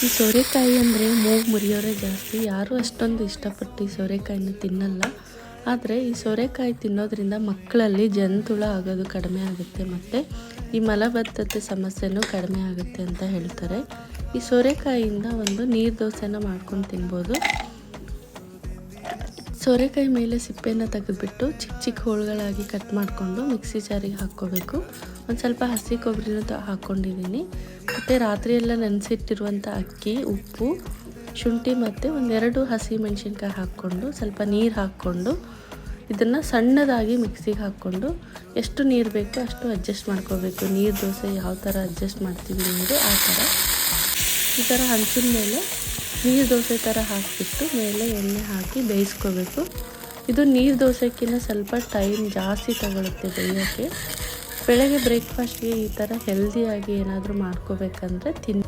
ಈ ಸೋರೆಕಾಯಿ ಅಂದರೆ ಮೂಗು ಮುರಿಯೋರೇ ಜಾಸ್ತಿ. ಯಾರೂ ಅಷ್ಟೊಂದು ಇಷ್ಟಪಟ್ಟು ಈ ಸೋರೆಕಾಯಿನ ತಿನ್ನಲ್ಲ. ಆದರೆ ಈ ಸೋರೆಕಾಯಿ ತಿನ್ನೋದ್ರಿಂದ ಮಕ್ಕಳಲ್ಲಿ ಜಂತುಳ ಆಗೋದು ಕಡಿಮೆ ಆಗುತ್ತೆ ಮತ್ತು ಈ ಮಲಬದ್ಧತೆ ಸಮಸ್ಯೆನೂ ಕಡಿಮೆ ಆಗುತ್ತೆ ಅಂತ ಹೇಳ್ತಾರೆ. ಈ ಸೋರೆಕಾಯಿಯಿಂದ ಒಂದು ನೀರು ದೋಸೆನ ಮಾಡ್ಕೊಂಡು ತಿನ್ಬೋದು. ಸೋರೆಕಾಯಿ ಮೇಲೆ ಸಿಪ್ಪೆನ ತೆಗೆದುಬಿಟ್ಟು ಚಿಕ್ಕ ಚಿಕ್ಕ ಹೋಳುಗಳಾಗಿ ಕಟ್ ಮಾಡಿಕೊಂಡು ಮಿಕ್ಸಿ ಜಾರಿಗೆ ಹಾಕ್ಕೋಬೇಕು. ಒಂದು ಸ್ವಲ್ಪ ಹಸಿ ಕೊಬ್ಬರಿನ ಹಾಕ್ಕೊಂಡಿದ್ದೀನಿ. ಮತ್ತು ರಾತ್ರಿಯೆಲ್ಲ ನೆನೆಸಿಟ್ಟಿರುವಂಥ ಅಕ್ಕಿ, ಉಪ್ಪು, ಶುಂಠಿ ಮತ್ತು ಒಂದೆರಡು ಹಸಿ ಮೆಣಸಿನ್ಕಾಯಿ ಹಾಕ್ಕೊಂಡು ಸ್ವಲ್ಪ ನೀರು ಹಾಕ್ಕೊಂಡು ಇದನ್ನು ಸಣ್ಣದಾಗಿ ಮಿಕ್ಸಿಗೆ ಹಾಕ್ಕೊಂಡು ಎಷ್ಟು ನೀರು ಬೇಕೋ ಅಷ್ಟು ಅಡ್ಜಸ್ಟ್ ಮಾಡ್ಕೋಬೇಕು. ನೀರು ದೋಸೆ ಯಾವ ಥರ ಅಡ್ಜಸ್ಟ್ ಮಾಡ್ತೀವಿ ನೀರು ಆ ಥರ. ಈ ಥರ ಹಂಚಿನ ಮೇಲೆ ನೀರು ದೋಸೆ ಥರ ಹಾಕಿಬಿಟ್ಟು ಮೇಲೆ ಎಣ್ಣೆ ಹಾಕಿ ಬೇಯಿಸ್ಕೋಬೇಕು. ಇದು ನೀರು ದೋಸೆಕ್ಕಿಂತ ಸ್ವಲ್ಪ ಟೈಮ್ ಜಾಸ್ತಿ ತಗೊಳುತ್ತೆ ಬೇಯೋಕ್ಕೆ. ಬೆಳಗ್ಗೆ ಬ್ರೇಕ್ಫಾಸ್ಟ್ಗೆ ಈ ಥರ ಹೆಲ್ದಿಯಾಗಿ ಏನಾದರೂ ಮಾಡ್ಕೋಬೇಕಂದ್ರೆ